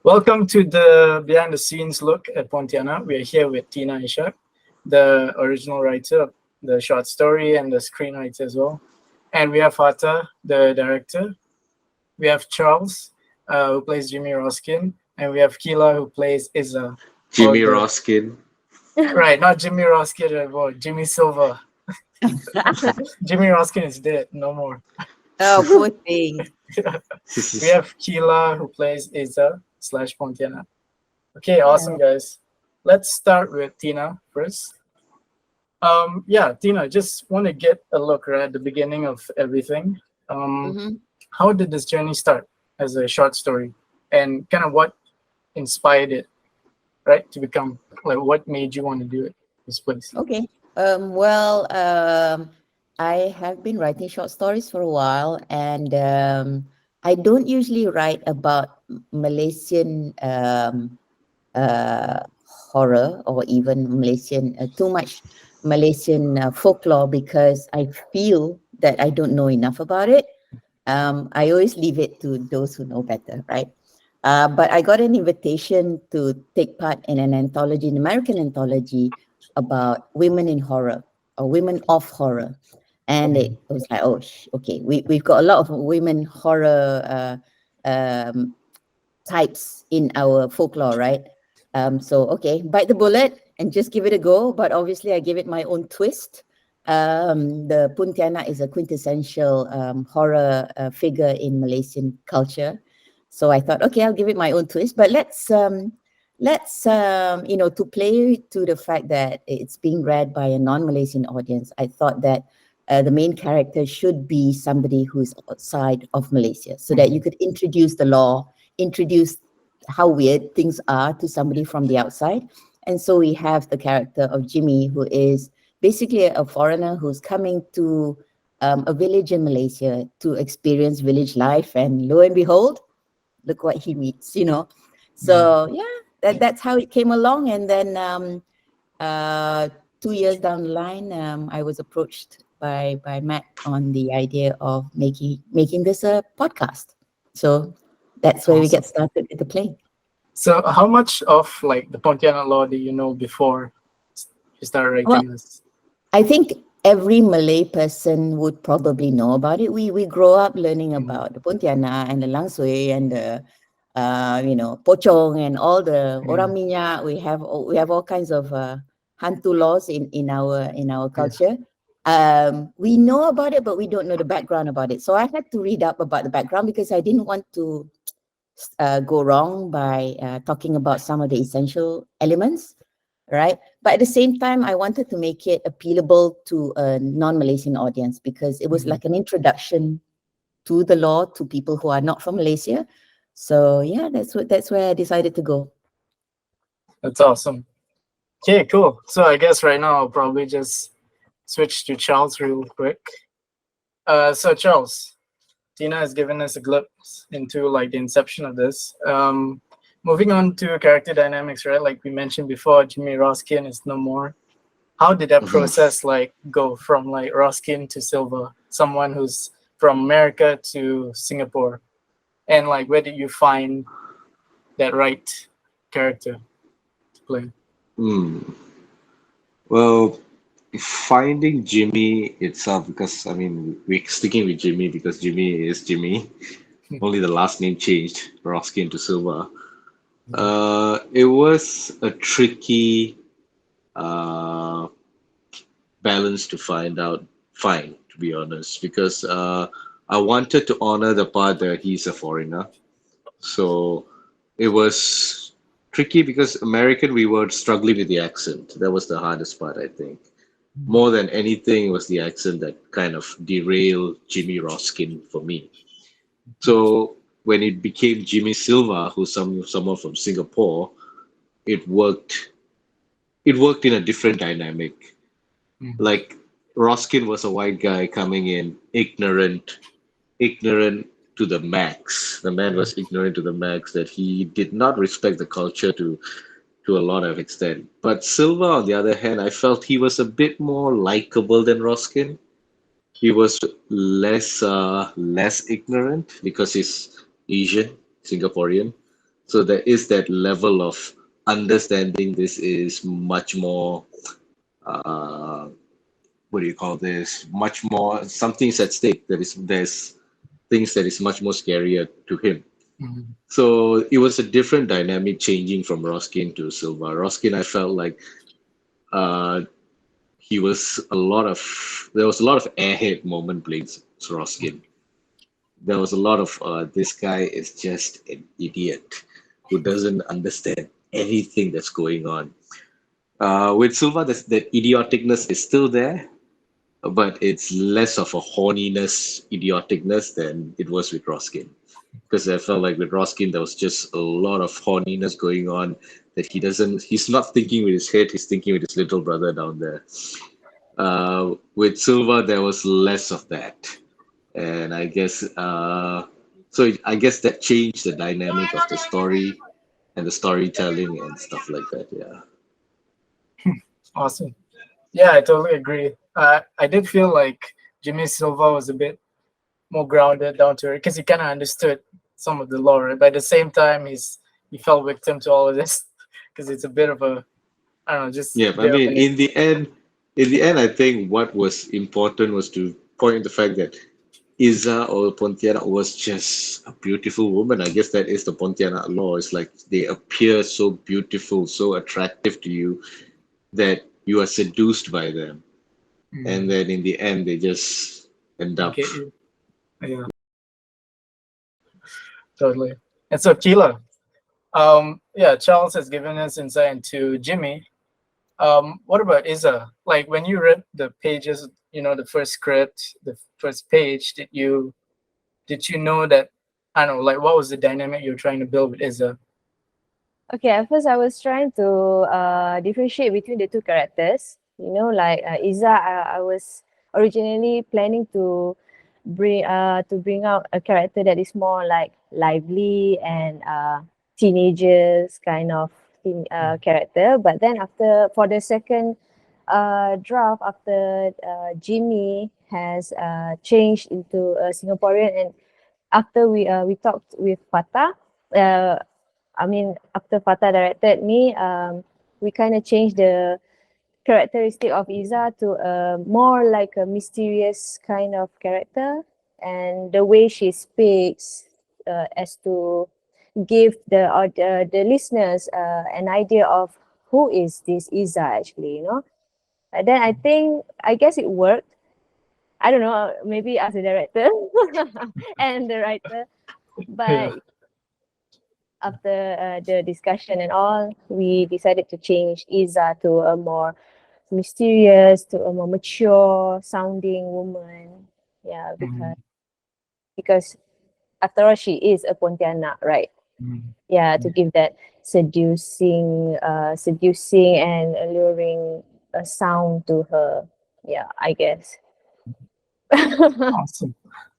Welcome to the behind the scenes look at Pontianak. We are here with Tina Ishak, the original writer of the short story and the screenwriter as well. And we have Fata, the director. We have Charles, who plays Jimmy Roskin. And we have Keela, who plays Izza. Jimmy Roskin. Right, not Jimmy Roskin anymore, Jimmy Silva. Jimmy Roskin is dead, no more. Oh, poor thing. We have Keela, who plays Izza / Pontianak. Okay, awesome, guys. Let's start with Tina first. Tina, just want to get a look right at the beginning of everything. How did this journey start as a short story, and kind of what inspired it, right, to become like what made you want to do it this place? Okay. I have been writing short stories for a while, and I don't usually write about Malaysian horror or even Malaysian too much Malaysian folklore because I feel that I don't know enough about it. I always leave it to those who know better, right? But I got an invitation to take part in an anthology, an American anthology about women in horror or women of horror. And it was like, okay, we've got a lot of women horror types in our folklore, right? So, okay, bite the bullet and just give it a go. But obviously, I give it my own twist. The Pontianak is a quintessential horror figure in Malaysian culture. So I thought, okay, I'll give it my own twist. But let's to play to the fact that it's being read by a non-Malaysian audience, I thought that the main character should be somebody who's outside of Malaysia, so that you could introduce the law, introduce how weird things are to somebody from the outside. And so we have the character of Jimmy, who is basically a foreigner who's coming to a village in Malaysia to experience village life. And lo and behold, look what he meets, So that's how it came along. And then 2 years down the line, I was approached by Matt on the idea of making this a podcast. So that's where we get started with the play. So how much of like the Pontianak law do you know before you started writing this? I think every Malay person would probably know about it. We grow up learning about the Pontianak and the Langsui and the pocong and all the orang minyak. We have all kinds of hantu laws in our culture. We know about it, but we don't know the background about it. So I had to read up about the background because I didn't want to go wrong by talking about some of the essential elements, right? But at the same time, I wanted to make it appealable to a non-Malaysian audience because it was like an introduction to the law to people who are not from Malaysia. So yeah, that's where I decided to go. That's awesome. Okay, cool. So I guess right now I'll probably just switch to Charles real quick. So Charles, Tina has given us a glimpse into like the inception of this. Moving on to character dynamics, right? Like we mentioned before, Jimmy Roskin is no more. How did that process like go from like Roskin to Silva, someone who's from America to Singapore? And like where did you find that right character to play? Well, finding Jimmy itself, because I mean, we're sticking with Jimmy because Jimmy is Jimmy. Only the last name changed, Roskin to Silva. It was a tricky balance to find, to be honest, because I wanted to honor the part that he's a foreigner. So it was tricky because American, we were struggling with the accent. That was the hardest part, I think. More than anything, it was the accent that kind of derailed Jimmy Roskin for me. So when it became Jimmy Silva, who's someone from Singapore, it worked. It worked in a different dynamic. Like Roskin was a white guy coming in, ignorant to the max. The man was ignorant to the max that he did not respect the culture to a lot of extent. But Silva, on the other hand, I felt he was a bit more likable than Roskin. He was less ignorant because he's Asian, Singaporean. So there is that level of understanding. This is much more, uh, what do you call this? Much more, something's at stake. There's things that is much more scarier to him. Mhm. So it was a different dynamic changing from Roskin to Silva. Roskin, I felt like uh, he was a lot of there was a lot of airhead moment playing Roskin. There was a lot of this guy is just an idiot who doesn't understand anything that's going on. With Silva, that idioticness is still there, but it's less of a horniness, idioticness than it was with Roskin. Because I felt like with Roskin, there was just a lot of horniness going on that he's not thinking with his head, he's thinking with his little brother down there. With Silva, there was less of that. And I guess, I guess that changed the dynamic of the story and the storytelling and stuff like that. Yeah. Awesome. Yeah, I totally agree. I did feel like Jimmy Silva was a bit more grounded, down to earth, because he kind of understood some of the lore. But at the same time, he fell victim to all of this because it's a bit of a, I don't know, just Yeah, a I bit of mean, an. in the end, I think what was important was to point the fact that Iza or Pontianak was just a beautiful woman. I guess that is the Pontianak law. It's like they appear so beautiful, so attractive to you that you are seduced by them. And then in the end, they just end up. Get you. Yeah, totally. And so Keela, yeah, Charles has given us insight into Jimmy. What about Isa? Like when you read the pages, the first script, the first page, did you know that, I don't know, like what was the dynamic you're trying to build with Isa? Okay, at first I was trying to differentiate between the two characters. Like Iza, I was originally planning to bring out a character that is more like lively and teenagers kind of character. But then for the second draft, after Jimmy has changed into a Singaporean, and after we talked with Fatah, after Fatah directed me, we kind of changed the characteristic of Iza to a more like a mysterious kind of character, and the way she speaks, as to give the listeners an idea of who is this Iza actually. And then I guess it worked. I don't know, maybe as a director and the writer, Yeah. but after the discussion and all, we decided to change Iza to a more mysterious, to a more mature sounding woman. Yeah, because after all, she is a Pontianak, right? Yeah, to give that seducing and alluring sound to her. Yeah, I guess. Awesome.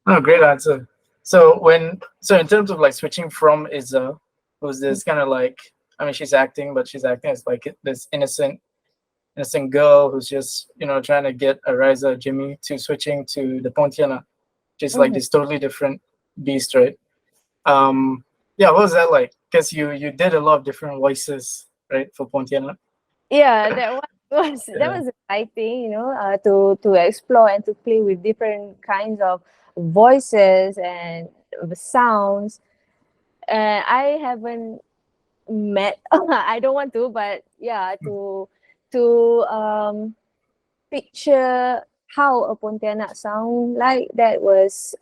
Oh, great answer. So in terms of like switching from Isa, who's this kind of like, I mean, she's acting, but she's acting as like this innocent girl who's just trying to get a Riza Jimmy, to switching to the Pontianak, just like Mhm. this totally different beast, right? Yeah, what was that like? Because you did a lot of different voices, right, for Pontianak. Yeah, that was exciting, to explore and to play with different kinds of voices and sounds. I haven't met. I don't want to, but yeah, to picture how a Pontianak sound like, that was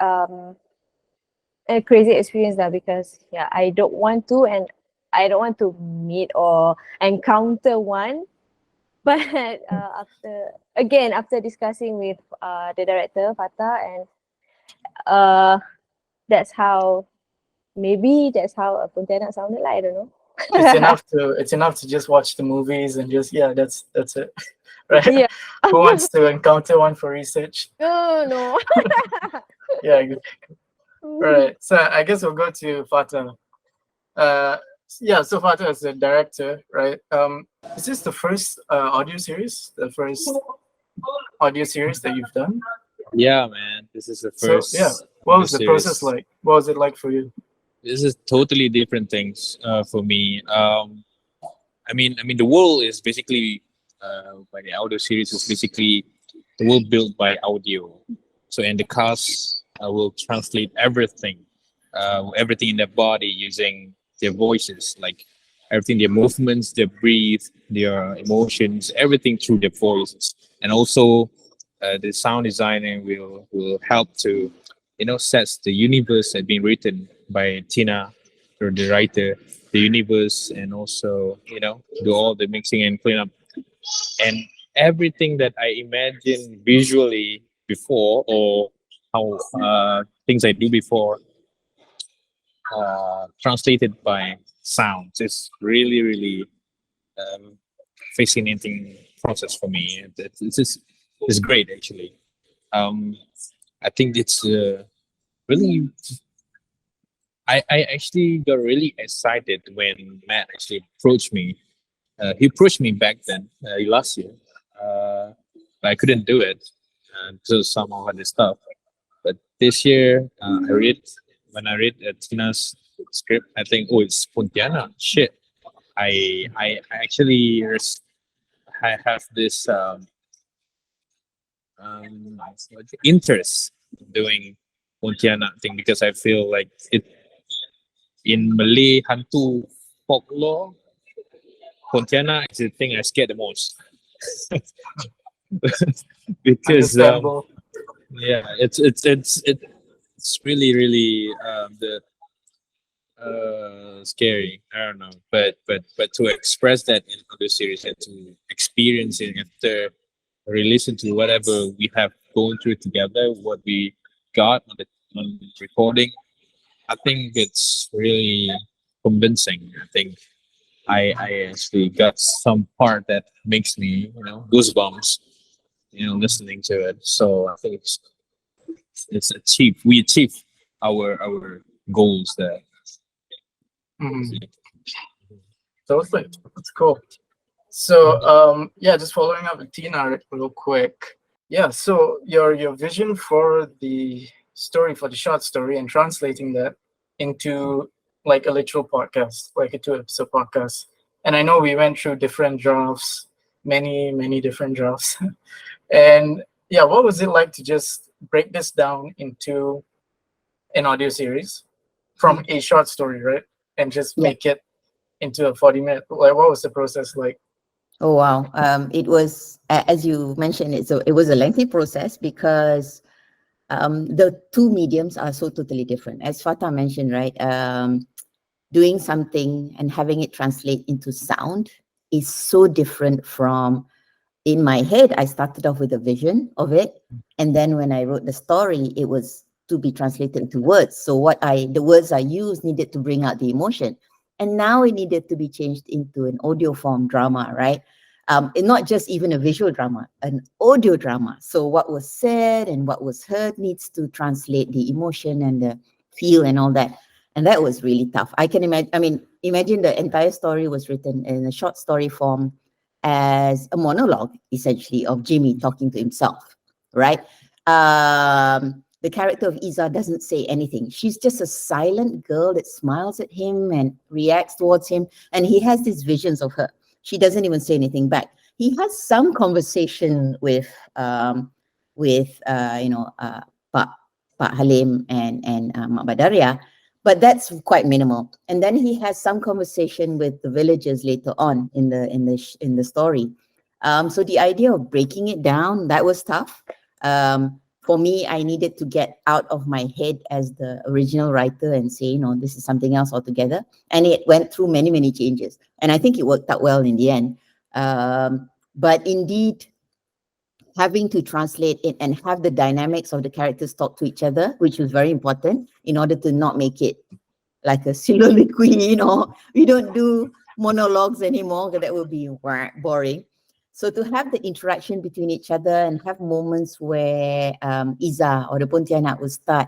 a crazy experience that, because yeah, I don't want to, and I don't want to meet or encounter one. But after discussing with the director Fatah, and uh that's how a Pontianak sounded like. I don't know. It's enough to just watch the movies and just, yeah, that's it. Right? Yeah. Who wants to encounter one for research? No. Yeah, good. Right. So I guess we'll go to Fatah. Uh, yeah. So Fatah is the director, right? Is this the first audio series? The first audio series that you've done? Yeah, man. This is the So yeah, first what of the was the process series. like? What was it like for you? this is totally different things for me. I mean, the world is basically by the audio series is basically the world built by audio. So, and the cast will translate everything in their body using their voices, like everything, their movements, their breathe, their emotions, everything through their voices. And also, the sound designer will help to, sets the universe that been written by Tina, or the writer, the universe, and also, do all the mixing and cleanup, and everything that I imagined visually before, or how things I do before, translated by sounds. It's really, really um, fascinating process for me. It's great actually. Um, I think it's really. I actually got really excited when Matt actually approached me. He approached me back then, last year, but I couldn't do it because of some of other stuff. But this year, when I read Tina's script, I think, oh, it's Pontianak. Shit, I actually I have this interest in doing Pontianak thing, because I feel like it in Malay hantu folklore, Pontianak is the thing I scared the most. Because Understandable. yeah, it's really, really the scary. I don't know, but to express that in other series and to experience it after re-listen to whatever we have gone through together, what we got on the recording, I think it's really convincing. I think I actually got some part that makes me, goosebumps, listening to it. So I think it's achieved. We achieved our goals there. Mhm. Totally. That's cool. So yeah, just following up with Tina real quick. Yeah, so your vision for the story, for the short story, and translating that into like a literal podcast, like a 2 episode podcast. And I know we went through different drafts, many different drafts. And yeah, what was it like to just break this down into an audio series from a short story, right? And just Yeah. make it into a 40-minute, like what was the process like? Oh wow. It was, as you mentioned, it was a lengthy process because the two mediums are so totally different. As Fatah mentioned, right? Doing something and having it translate into sound is so different from, in my head, I started off with a vision of it. And then when I wrote the story, it was to be translated into words. So the words I used needed to bring out the emotion. And now it needed to be changed into an audio form drama, right? And not just even a visual drama, an audio drama. So what was said and what was heard needs to translate the emotion and the feel and all that. And that was really tough. I can imagine the entire story was written in a short story form as a monologue, essentially, of Jimmy talking to himself, right? The character of Iza doesn't say anything. She's just a silent girl that smiles at him and reacts towards him. And he has these visions of her. She doesn't even say anything back. He has some conversation with Pak Halim and Mak Badaria, but that's quite minimal. And then he has some conversation with the villagers later on in the story. So the idea of breaking it down, that was tough. For me, I needed to get out of my head as the original writer and say, this is something else altogether. And it went through many changes. And I think it worked out well in the end. But indeed, having to translate it and have the dynamics of the characters talk to each other, which was very important in order to not make it like a soliloquy, we don't do monologues anymore, because that would be boring. So to have the interaction between each other and have moments where Iza or the Pontianak will start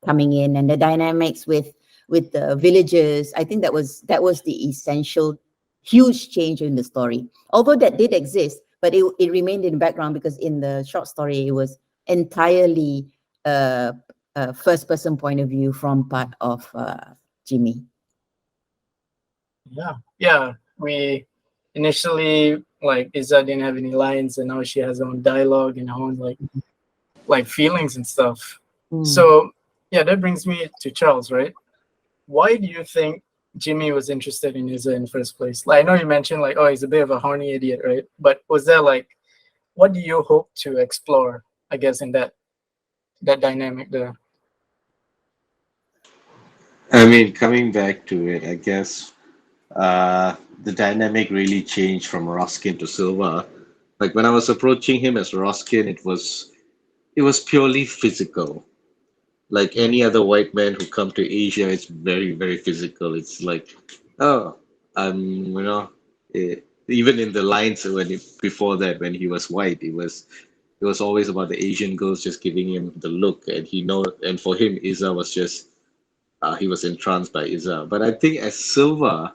coming in, and the dynamics with the villagers, I think that was the essential huge change in the story. Although that did exist, but it remained in the background, because in the short story it was entirely first person point of view from part of Jimmy? Yeah. We initially like Iza didn't have any lines, and now she has her own dialogue and her own like feelings and stuff. So yeah, that brings me to Charles, right? Why do you think Jimmy was interested in Iza in the first place? Like, I know you mentioned like, oh, he's a bit of a horny idiot, right? But was there like, what do you hope to explore, I guess, in that dynamic there? I mean, coming back to it, I guess the dynamic really changed from Roskin to Silva. Like when I was approaching him as Roskin, it was purely physical. Like any other white man who come to Asia, it's very, very physical. It's like, oh, even in the lines before that, when he was white, it was always about the Asian girls just giving him the look, and for him, Iza was just he was entranced by Iza. But I think as Silva,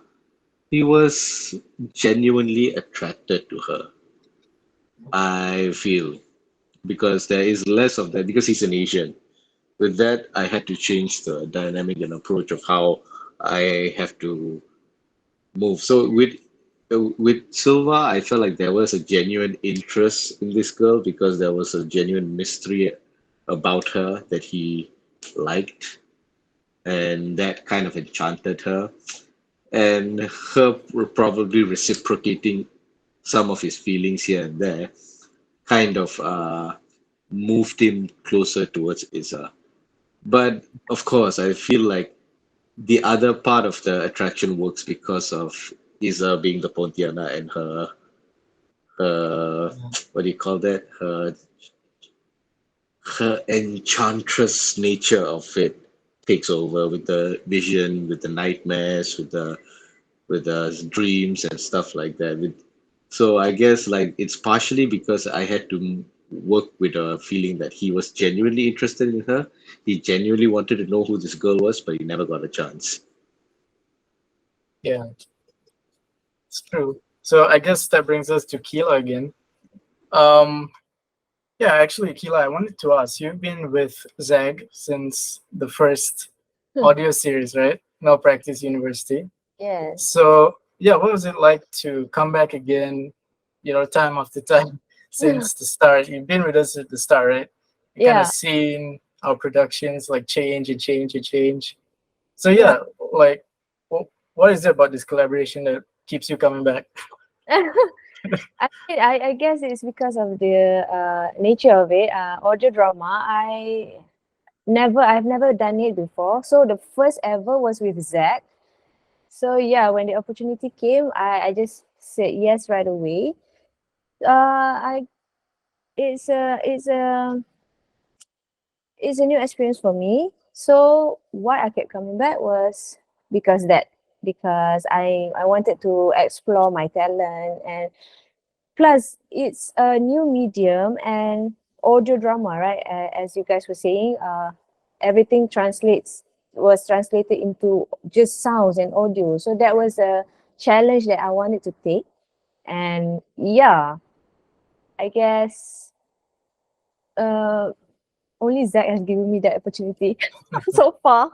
he was genuinely attracted to her. I feel because there is less of that because he's an Asian. With that, I had to change the dynamic and approach of how I have to move. So with Silva, I felt like there was a genuine interest in this girl because there was a genuine mystery about her that he liked, and that kind of enchanted her. And her probably reciprocating some of his feelings here and there kind of moved him closer towards Isa. But of course, I feel like the other part of the attraction works because of Isa being the Pontianak and her what do you call that? Her enchantress nature of it takes over with the vision, with the nightmares, with the dreams and stuff like that. So I guess like it's partially because I had to work with a feeling that he was genuinely interested in her. He genuinely wanted to know who this girl was, but he never got a chance. Yeah, it's true. So I guess that brings us to Keela again. Um, yeah, actually, Keela, I wanted to ask, you've been with Zag since the first audio series, right? No Practice University. Yes. So yeah, what was it like to come back again, time after time since the start? You've been with us at the start, right? You kind Yeah. of seen our productions like change and change and change. So yeah, like what is it about this collaboration that keeps you coming back? I guess it's because of the nature of it. Audio drama. I've never done it before. So the first ever was with Zach. So yeah, when the opportunity came, I just said yes right away. I it's a new experience for me. So why I kept coming back was because that because I wanted to explore my talent, and plus it's a new medium and audio drama, right? As you guys were saying, everything was translated into just sounds and audio. So that was a challenge that I wanted to take, and yeah, I guess uh only Zach has given me that opportunity so far.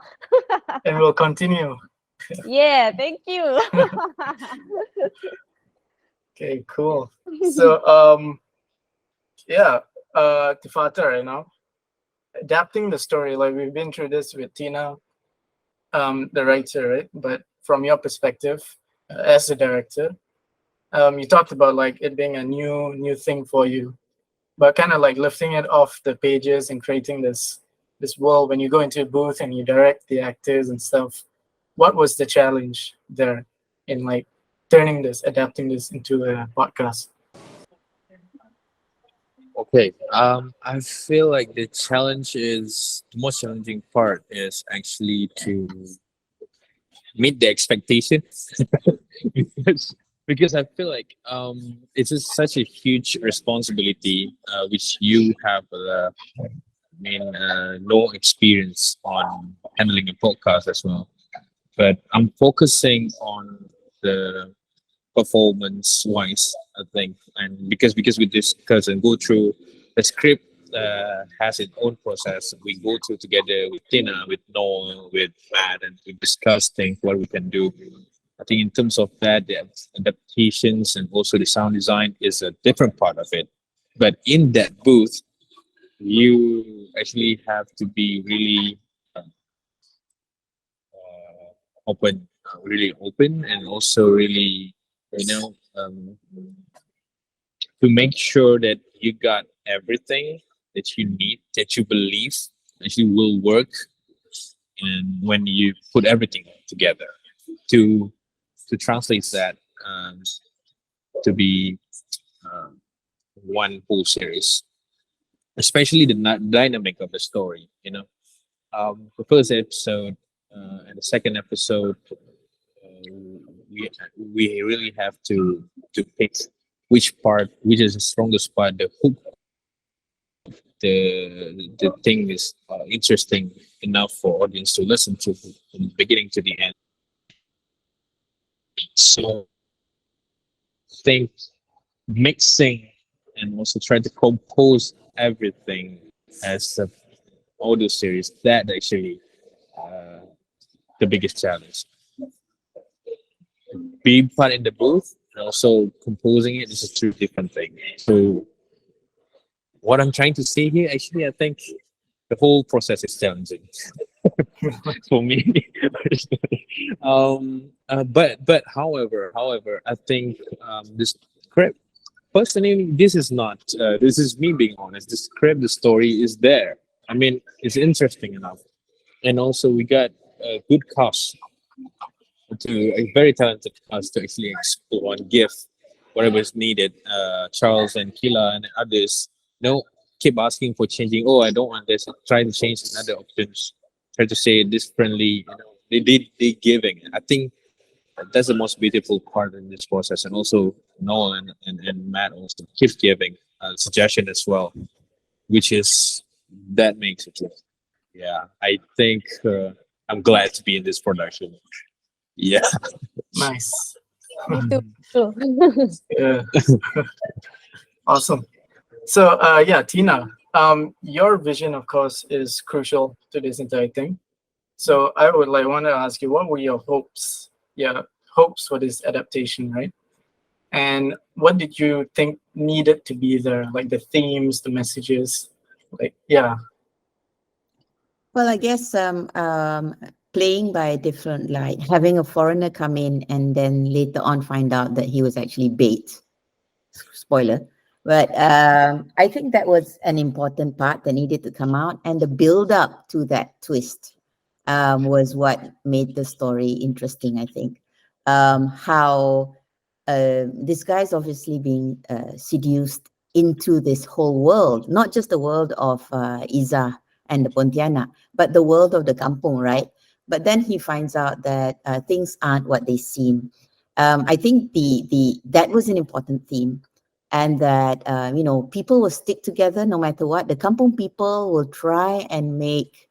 And we'll continue. Yeah, thank you. Okay, cool. So yeah, to Fata right now, adapting the story, like we've been through this with Tina, the writer, right? But from your perspective, as a director, you talked about like it being a new thing for you, but kind of like lifting it off the pages and creating this world when you go into a booth and you direct the actors and stuff. What was the challenge there in like adapting this into a podcast? Okay. I feel like the most challenging part is actually to meet the expectation because I feel like it's just such a huge responsibility which you have no experience on handling a podcast as well. But I'm focusing on the performance wise, I think, and because we discuss and go through the script has its own process. We go through together with Tina, with Noel, with Matt, and we discuss things what we can do. I think in terms of that, the adaptations and also the sound design is a different part of it. But in that booth, you actually have to be really open, really open, and also really, to make sure that you got everything that you need, that you believe actually will work, and when you put everything together to translate that to be um, one whole series, especially the dynamic of the story. The first episode and the second episode, we we really have to pick which is the strongest part, the hook, the thing is interesting enough for audience to listen to from the beginning to the end. So I think mixing and also trying to compose everything as a audio series, that actually uh, the biggest challenge. Being part in the booth and also composing it is a two different thing. So what I'm trying to say here, actually, I think the whole process is challenging for me. But however, I think this script, personally, this is not. This is me being honest. The script, the story is there. I mean, it's interesting enough, and also we got a good cast, to a very talented cast to actually explore and give whatever is needed. Charles and Kila and others, keep asking for changing. Oh, I don't want this. Try to change another options. Try to say it differently. They giving. I think that's the most beautiful part in this process, and also Noel and Matt also keep giving suggestion as well, which is that makes it. Yeah, I think I'm glad to be in this production. Yeah. Nice. Me too. True. Yeah. Awesome. So yeah, Tina, your vision of course is crucial to this entire thing. So I would want to ask you, what were your hopes? Yeah, hopes for this adaptation, right? And what did you think needed to be there, like the themes, the messages, yeah. Well, I guess playing by a different light, having a foreigner come in and then later on find out that he was actually bait. Spoiler. But I think that was an important part that needed to come out, and the build up to that twist was what made the story interesting, I think. How this guy's obviously being seduced into this whole world, not just the world of Iza and the Pontianak, but the world of the kampung, right? But then he finds out that things aren't what they seem. I think that was an important theme, and that people will stick together no matter what. The kampung people will try and make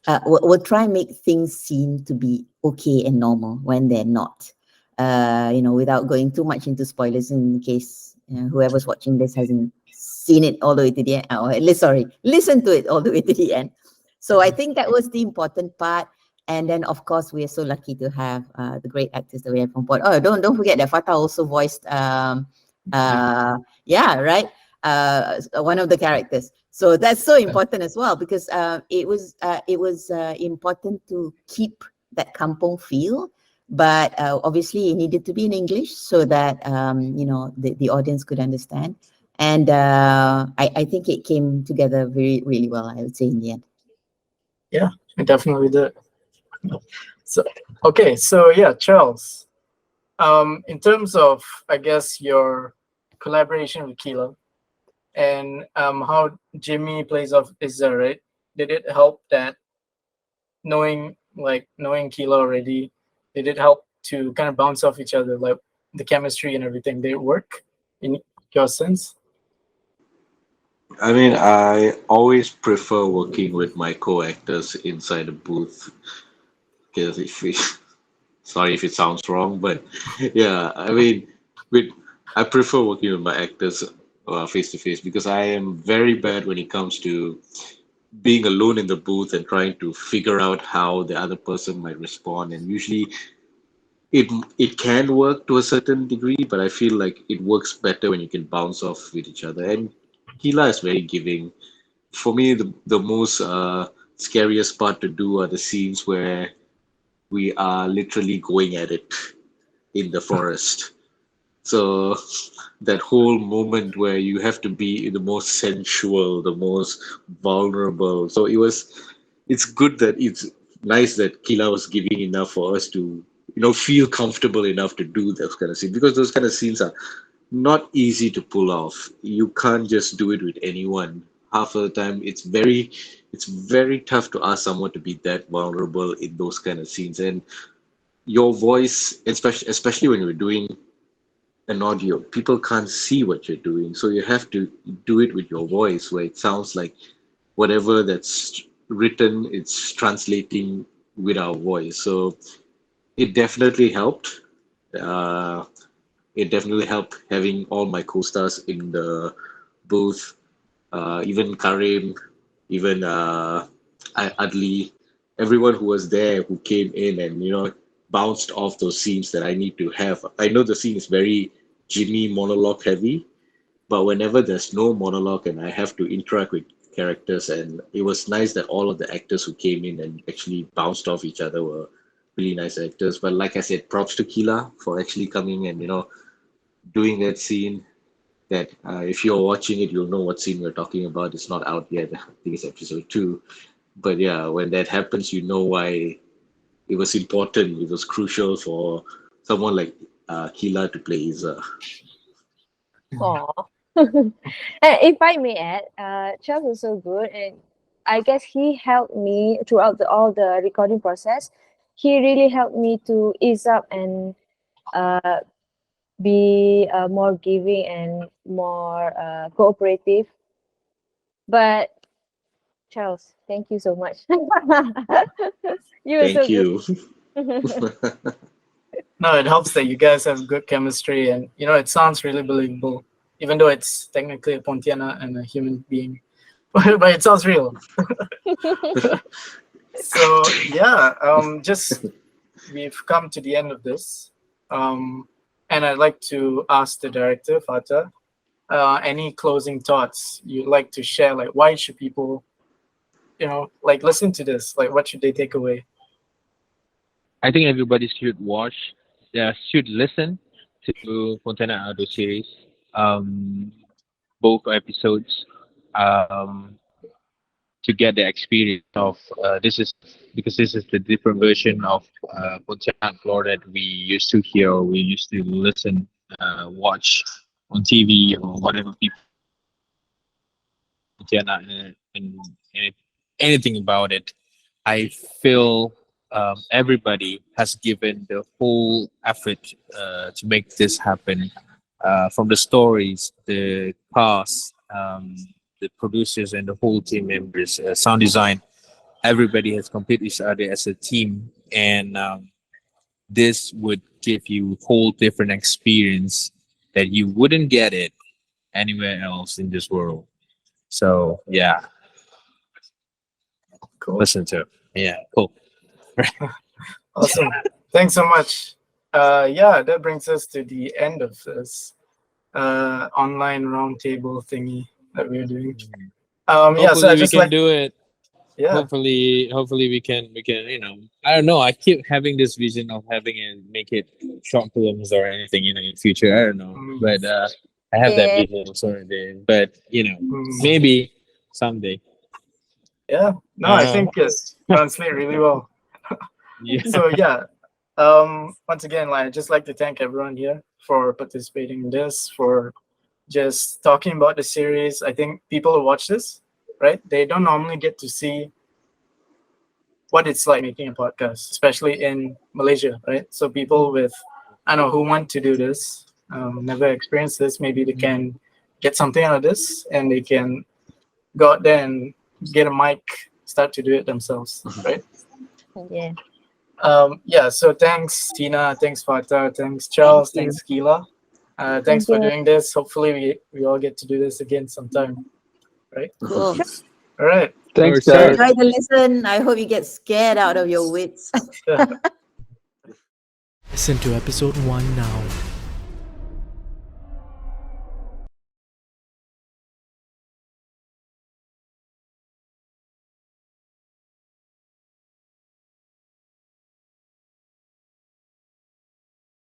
things seem to be okay and normal when they're not. Without going too much into spoilers, in case whoever's watching this hasn't seen it all the way to the end, or at least, sorry, listen to it all the way to the end. So I think that was the important part. And then, of course, we are so lucky to have the great actors that we have on board. Oh, don't forget that Fatah also voiced, one of the characters. So that's so important as well, because it was important to keep that kampung feel, but obviously it needed to be in English so that the audience could understand. And I think it came together very, really well, I would say, in the end. Yeah, it definitely did. So okay, so yeah, Charles. In terms of, I guess, your collaboration with Kila and how Jimmy plays off Izza, right? Did it help that knowing Kila already? Did it help to kind of bounce off each other, like the chemistry and everything? Did it work in your sense? I mean, I always prefer working with my co-actors inside the booth because sorry if it sounds wrong, but yeah, I mean, with I prefer working with my actors face to face, because I am very bad when it comes to being alone in the booth and trying to figure out how the other person might respond. And usually it it can work to a certain degree, but I feel like it works better when you can bounce off with each other. And Kila is very giving. For me, the most scariest part to do are the scenes where we are literally going at it in the forest. So that whole moment where you have to be the most sensual, the most vulnerable. So it's good that it's nice that Kila was giving enough for us to, feel comfortable enough to do those kind of scenes, because those kind of scenes are not easy to pull off. You can't just do it with anyone. Half of the time, it's very tough to ask someone to be that vulnerable in those kind of scenes. And your voice, especially when you're doing an audio, people can't see what you're doing, so you have to do it with your voice, where it sounds like whatever that's written, it's translating with our voice. So it definitely helped. Uh, it definitely helped having all my co-stars in the booth, even Karim, even Adli, everyone who was there, who came in and bounced off those scenes that I need to have. I know the scene is very Jimmy monologue heavy, but whenever there's no monologue and I have to interact with characters, and it was nice that all of the actors who came in and actually bounced off each other were really nice actors. But like I said, props to Kila for actually coming and doing that scene. That if you're watching it, you'll know what scene we're talking about. It's not out yet. I think it's episode 2. But yeah, when that happens, you know why it was important. It was crucial for someone like Kila to play Iza. Aw. And if I may add, Charles was so good, and I guess he helped me throughout all the recording process. He really helped me to ease up and uh, be more giving and more cooperative. But Charles, thank you so much. You were so Thank good. you. No, it helps that you guys have good chemistry, and it sounds really believable, even though it's technically a Pontianak and a human being, but it sounds real. So yeah, just we've come to the end of this, and I'd like to ask the director, Fatah, any closing thoughts you'd like to share? Like, why should people, like, listen to this? Like, what should they take away? I think everybody should watch, should listen to Pontianak Audio series, um, both episodes, um, to get the experience of this is because this is the different version of Pontianak lore that we used to hear or we used to listen, watch on TV or whatever people Pontianak and anything about it. I feel everybody has given the whole effort to make this happen. From the stories, the cast, the producers, and the whole team members, sound design. Everybody has completed each other as a team, and this would give you whole different experience that you wouldn't get it anywhere else in this world. So yeah, Cool. listen to it. Yeah, cool. Awesome. Thanks so much. Yeah, that brings us to the end of this online roundtable thingy that we're doing. Yeah, so Hopefully I we just can like, do it. yeah, Hopefully we can I don't know. I keep having this vision of having it make it short films or anything in the future. I don't know, Mm. but I have that Yeah. vision sort of day. But Mm. maybe someday. Yeah. No, I think it translate really well. Yeah. So yeah, once again, like, I'd just like to thank everyone here for participating in this, for just talking about the series. I think people who watch this, right, they don't normally get to see what it's like making a podcast, especially in Malaysia, right? So people with, I don't know, who want to do this, never experienced this, maybe they can get something out of this, and they can go out there and get a mic, start to do it themselves, right? Yeah. Yeah, so thanks Tina, thanks Fatah, thanks Charles, Thank you. thanks Keela. Thanks for Thank you. doing this. Hopefully we all get to do this again sometime. Cool. All right. Thanks, Sure. guys. Enjoy the lesson. I hope you get scared out of your wits. Listen to episode 1 now.